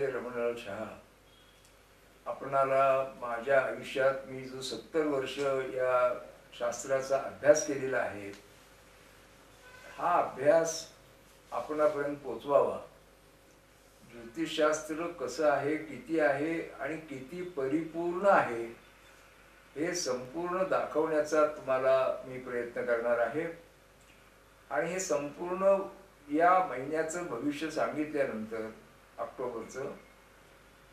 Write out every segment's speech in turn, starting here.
आचार्य रमणलाल शहा, आपणाला माझ्या आयुष्यात मी जो 70 वर्ष या शास्त्राचा अभ्यास केलेला आहे, हा अभ्यास आपणापर्यंत पोचवावा. ज्योतिषशास्त्र कसं आहे, किती आहे आणि किती परिपूर्ण आहे हे संपूर्ण दाखवण्याचा तुम्हाला मी प्रयत्न करणार आहे. आणि हे संपूर्ण या महिन्याचं भविष्य सांगितल्यानंतर ऑक्टोबरचं,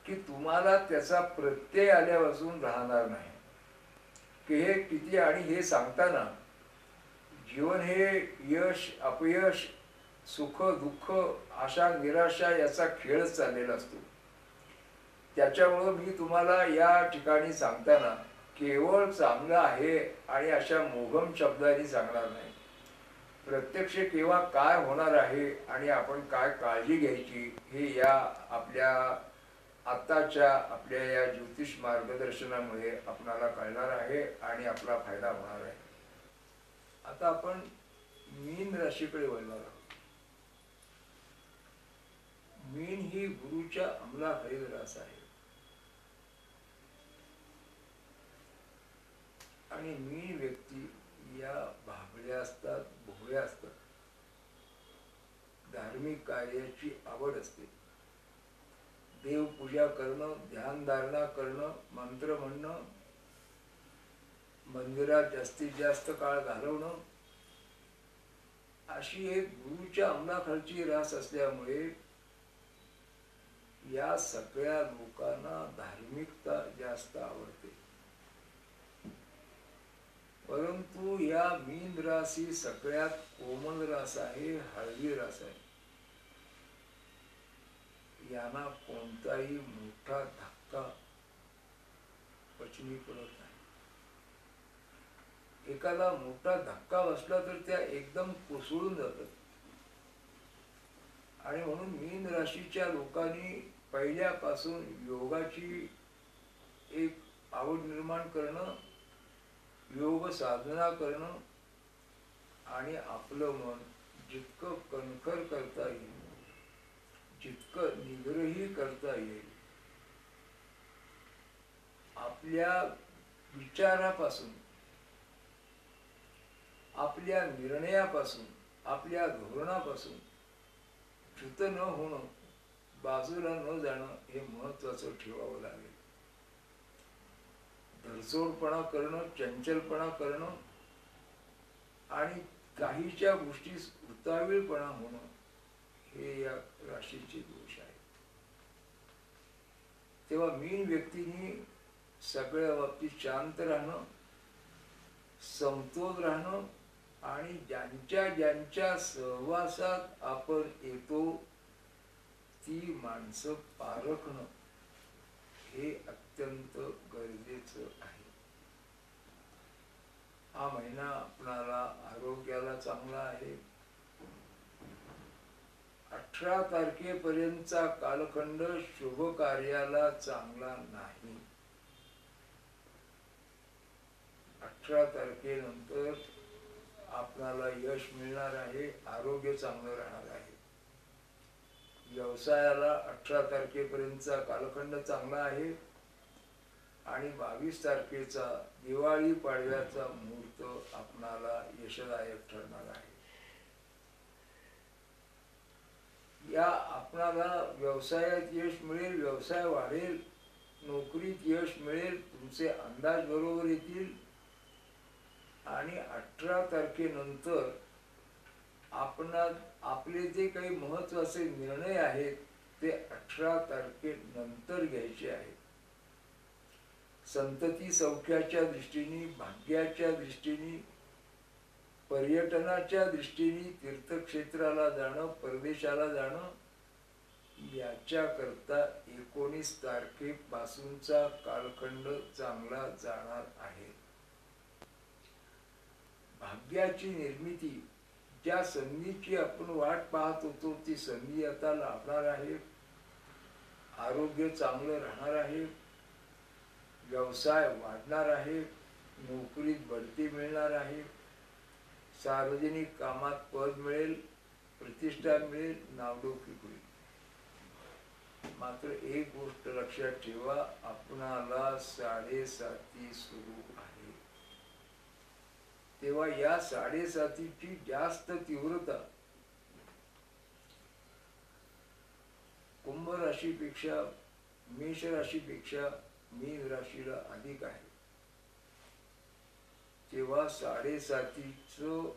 की तुम्हाला त्याचा प्रत्यय आल्यापासून राहणार नाही की हे किती. आणि हे सांगताना जीवन हे यश अपयश, सुख दुःख, आशा निराशा याचा खेळच चाललेला असतो. त्याच्यामुळं मी तुम्हाला या ठिकाणी सांगताना केवळ चांगलं आहे आणि अशा मोघम शब्दांनी सांगणार नाही. प्रत्यक्ष केव्हा काय होणार आहे आणि आपण काय काळजी घ्यायची हे या आपल्या आताच्या आपल्या या ज्योतिष मार्गदर्शनामुळे आपणाला कळणार आहे आणि आपला फायदा होणार आहे. आता आपण मीन राशीकडे वळणार आहोत. मीन ही गुरुच्या अंमलाखालील रास आहे आणि मीन व्यक्ती या भाबड्या असतात, भोळ्या असतात. धार्मिक कार्याची आवड असते. देवपूजा करणं, ध्यानधारणा करणं, मंत्र म्हणणं, मंदिरात जास्तीत जास्त काळ घालवणं, अशी एक गुरुच्या अंमलाखालची रास असल्यामुळे या सगळ्या लोकांना धार्मिकता जास्त आवडते. परंतु या मीन रास ही सगळ्यात कोमल रास आहे, हळवी रास आहे. यांना कोणताही मोठा धक्का पचनी पडत नाही. एखादा मोठा धक्का बसला तर त्या एकदम कोसळून जातात. आणि म्हणून मीन राशीच्या लोकांनी पहिल्यापासून योगाची एक आवड निर्माण करणं, योग साधना करणं आणि आपलं मन जितकं कणखर करता येईल, जितकं निग्रही करता येईल, आपल्या विचारापासून, आपल्या निर्णयापासून, आपल्या धोरणापासून च्युत न होणं, बाजूला न जाणं हे महत्वाचं ठेवावं लागेल. धरसोडपणा करणं, चंचलपणा करणं आणि काहीच्या गोष्टी उतावीळपणा होणं हे या राशीचे दोष आहे. तेव्हा मीन व्यक्तीने सगळ्या बाबतीत शांत राहणं, समतोल राहणं आणि ज्यांच्या ज्यांच्या सहवासात आपण येतो ती माणसं पारखणं हे अत्यंत गरजेचं आहे. हा महिना आपणाला आरोग्याला चांगला आहे. 18 तारखेपर्यंतचा कालखंड शुभ कार्याला चांगला नाही. 18 तारखेनंतर आपणाला यश मिळणार आहे, आरोग्य चांगलं राहणार आहे. व्यवसायाला 18 तारखेपर्यंतचा कालखंड चांगला आहे आणि 22 तारखेचा दिवाळी पाडव्याचा मुहूर्त आपणाला यशदायक ठरणार आहे. या आपणाला व्यवसायात यश मिळेल, व्यवसाय वाढेल, नोकरीत यश मिळेल, तुमचे अंदाज बरोबर येतील आणि 18 तारखेनंतर आपले जे काही महत्वाचे निर्णय आहेत ते 18 तारखेनंतर घ्यायचे आहेत. संतती सौख्याच्या दृष्टीने, भाग्याच्या दृष्टीने, पर्यटनाच्या दृष्टीने, तीर्थक्षेत्राला जाणं, परदेशाला जाणं, याच्याकरता 19 तारखेपासूनचा कालखंड चांगला जाणार आहे. भाग्याची निर्मिती, ज्या संधीची आपण वाट पाहत होतो ती संधी आता लाभणार आहे. आरोग्य चांगलं राहणार आहे, व्यवसाय वाढणार आहे, नोकरीत बढती मिळणार आहे, सार्वजनिक कामात पद मिळेल, प्रतिष्ठा मिळेल, नावलौकिक होईल. मात्र एक गोष्ट लक्षात ठेवा, आपणाला 7.5 सुरू आहे, तेव्हा या 7.5ची जास्त तीव्रता कुंभ राशीपेक्षा, मेष राशीपेक्षा मीन राशीला अधिक आहे. तेव्हा 7.5चं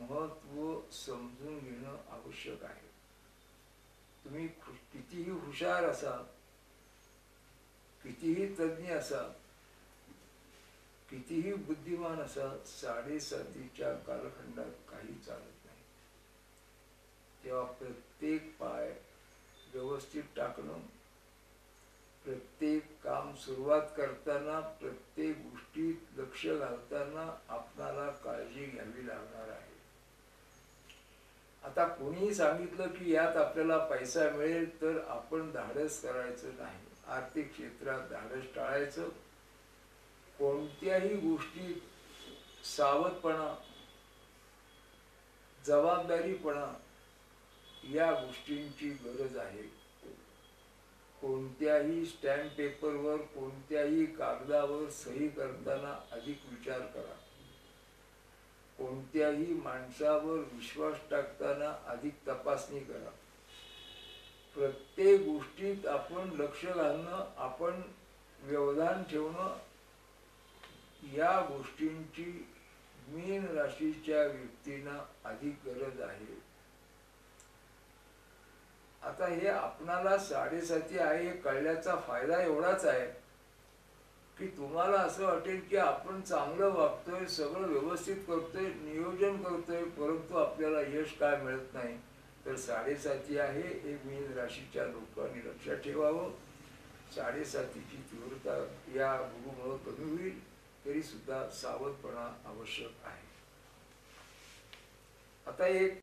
महत्व समजून घेणं आवश्यक आहे. तुम्ही कितीही हुशार असा, कितीही तज्ञ असा, कितीही बुद्धिमान असा, 7.5च्या कालखंडात काही चालत नाही. तेव्हा प्रत्येक पाय व्यवस्थित टाकणं, प्रत्येक काम सुरुवात करताना, प्रत्येक गोष्टीत लक्ष घालताना आपणाला काळजी घ्यावी लागणार आहे. आता कोणीही सांगितलं की यात आपल्याला पैसा मिळेल तर आपण धाडस करायचं नाही. आर्थिक क्षेत्रात धाडस टाळायचं. कोणत्याही गोष्टीत सावधपणा, जबाबदारीपणा या गोष्टींची गरज आहे. कोणत्याही स्टॅम्प पेपरवर, कोणत्याही कागदावर सही करताना अधिक विचार करा. कोणत्याही माणसावर विश्वास टाकताना अधिक तपासणी करा. प्रत्येक गोष्टीत आपण लक्ष घालणं, आपण व्यवधान ठेवणं, या गोष्टींची मीन राशीच्या व्यक्तींना अधिक गरज आहे. आता हे आपणाला 7.5 आहे हे कळल्याचा फायदा एवढाच आहे की तुम्हाला असं वाटेल की आपण चांगलं वागतोय, सगळं व्यवस्थित करतोय, नियोजन करतोय, परंतु आपल्याला यश काय मिळत नाही. तर 7.5 आहे हे मीन राशीच्या लोकांनी लक्षात ठेवावं. 7.5ची तीव्रता या गुरुमुळे कमी होईल, तरी सुद्धा सावधपणा आवश्यक आहे. आता एक